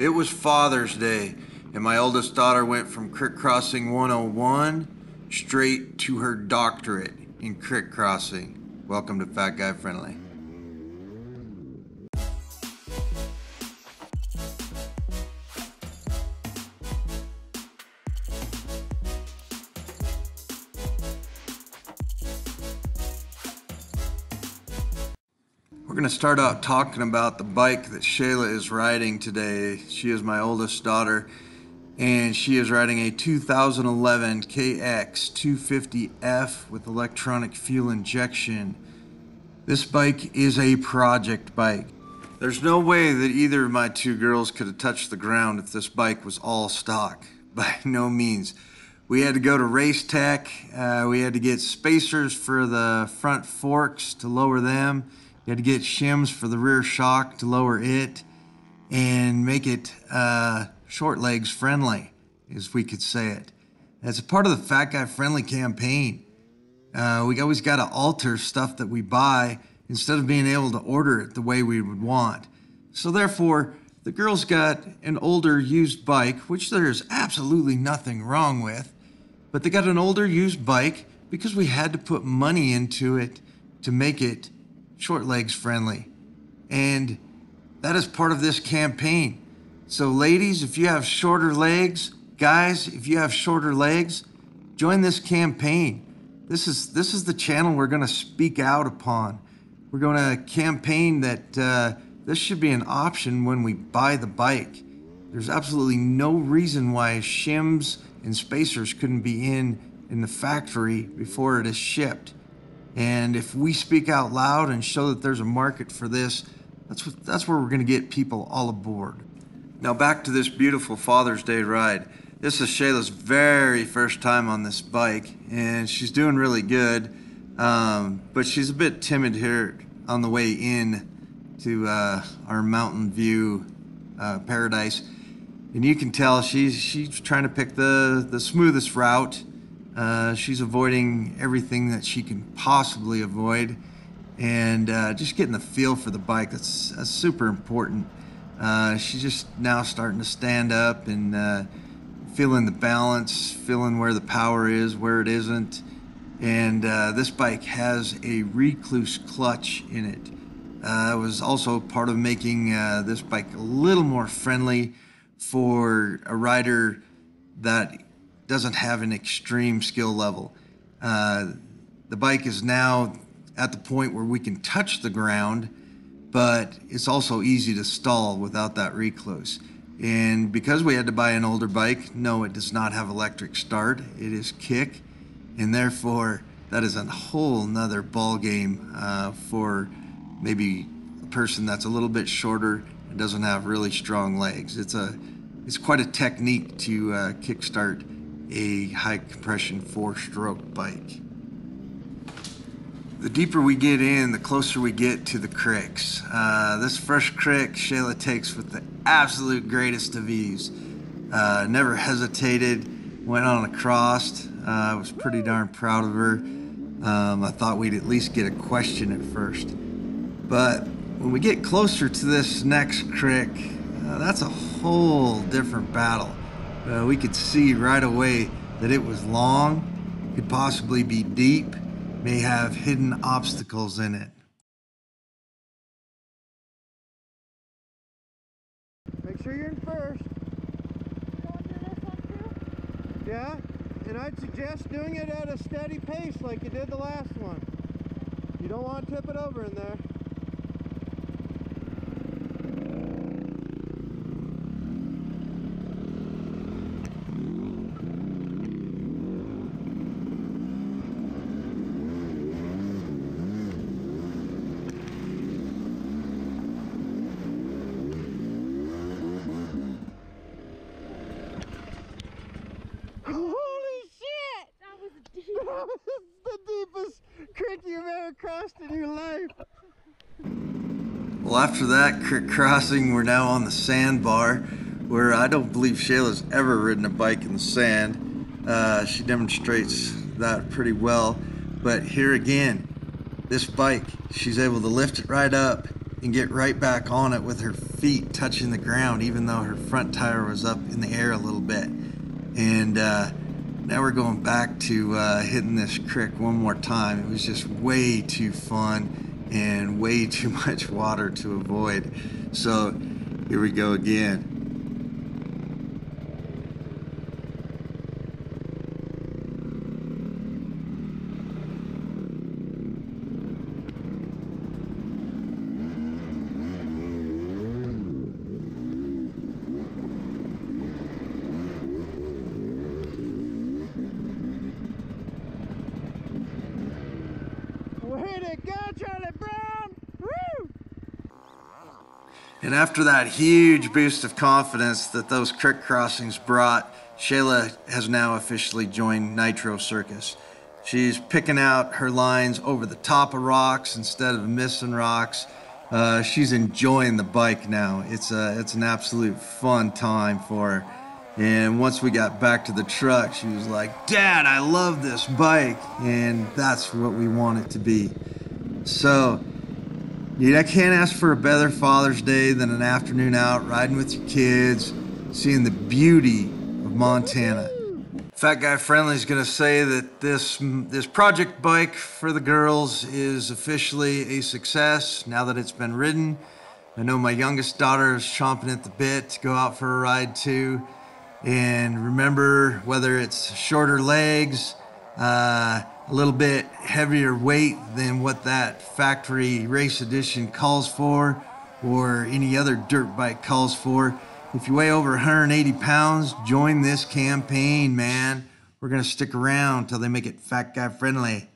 It was Father's Day, and my oldest daughter went from Crick Crossing 101 straight to her doctorate in Crick Crossing. Welcome to Fat Guy Friendly. We're going to start out talking about the bike that Shayla is riding today. She is my oldest daughter, and she is riding a 2011 KX 250F with electronic fuel injection. This bike is a project bike. There's no way that either of my two girls could have touched the ground if this bike was all stock. By no means. We had to go to Race Tech. We had to get spacers for the front forks to lower them. You had to get shims for the rear shock to lower it and make it short legs friendly, as we could say it. As a part of the Fat Guy Friendly campaign, we always got to alter stuff that we buy instead of being able to order it the way we would want. So therefore, the girls got an older used bike, which there is absolutely nothing wrong with, but they got an older used bike because we had to put money into it to make it short legs friendly. And that is part of this campaign. So ladies, if you have shorter legs, guys, if you have shorter legs, join this campaign. This is the channel we're going to speak out upon. We're going to campaign that this should be an option when we buy the bike. There's absolutely no reason why shims and spacers couldn't be in the factory before it is shipped. And if we speak out loud and show that there's a market for this, that's where we're going to get people all aboard. Now back to this beautiful Father's Day ride. This is Shayla's very first time on this bike, and she's doing really good, but she's a bit timid here on the way in to our Mountain View paradise. And you can tell she's trying to pick the smoothest route. She's avoiding everything that she can possibly avoid, and just getting the feel for the bike. That's super important. She's just now starting to stand up and feeling the balance, feeling where the power is, where it isn't. And this bike has a Rekluse clutch in it. It was also part of making this bike a little more friendly for a rider that doesn't have an extreme skill level. The bike is now at the point where we can touch the ground, but it's also easy to stall without that Rekluse. And because we had to buy an older bike, no, it does not have electric start. It is kick, and therefore that is a whole nother ball game for maybe a person that's a little bit shorter and doesn't have really strong legs. It's quite a technique to kickstart a high compression 4-stroke bike. The deeper we get in, the closer we get to the cricks. This first crick Shayla takes with the absolute greatest of ease. Never hesitated, went on across. I was pretty darn proud of her. I thought we'd at least get a question at first. But when we get closer to this next crick, that's a whole different battle. We could see right away that it was long, could possibly be deep, may have hidden obstacles in it. Make sure you're in first. Going through this one too? Yeah, and I'd suggest doing it at a steady pace like you did the last one. You don't want to tip it over in there. The deepest crick you've ever crossed in your life. Well, after that crick crossing, we're now on the sandbar, where I don't believe Shayla's ever ridden a bike in the sand. She demonstrates that pretty well. But here again, this bike, she's able to lift it right up and get right back on it with her feet touching the ground, even though her front tire was up in the air a little bit. And now we're going back to hitting this creek one more time. It was just way too fun and way too much water to avoid. So here we go again. Way to go, Charlie Brown! Woo! And after that huge boost of confidence that those creek crossings brought, Shayla has now officially joined Nitro Circus. She's picking out her lines over the top of rocks instead of missing rocks. She's enjoying the bike now. It's an absolute fun time for her. And once we got back to the truck, she was like, "Dad, I love this bike." And that's what we want it to be. So, I can't ask for a better Father's Day than an afternoon out riding with your kids, seeing the beauty of Montana. Fat Guy Friendly is going to say that this project bike for the girls is officially a success now that it's been ridden. I know my youngest daughter is chomping at the bit to go out for a ride too. And remember, whether it's shorter legs, a little bit heavier weight than what that factory race edition calls for, or any other dirt bike calls for, if you weigh over 180 pounds, join this campaign, man. We're going to stick around till they make it Fat Guy Friendly.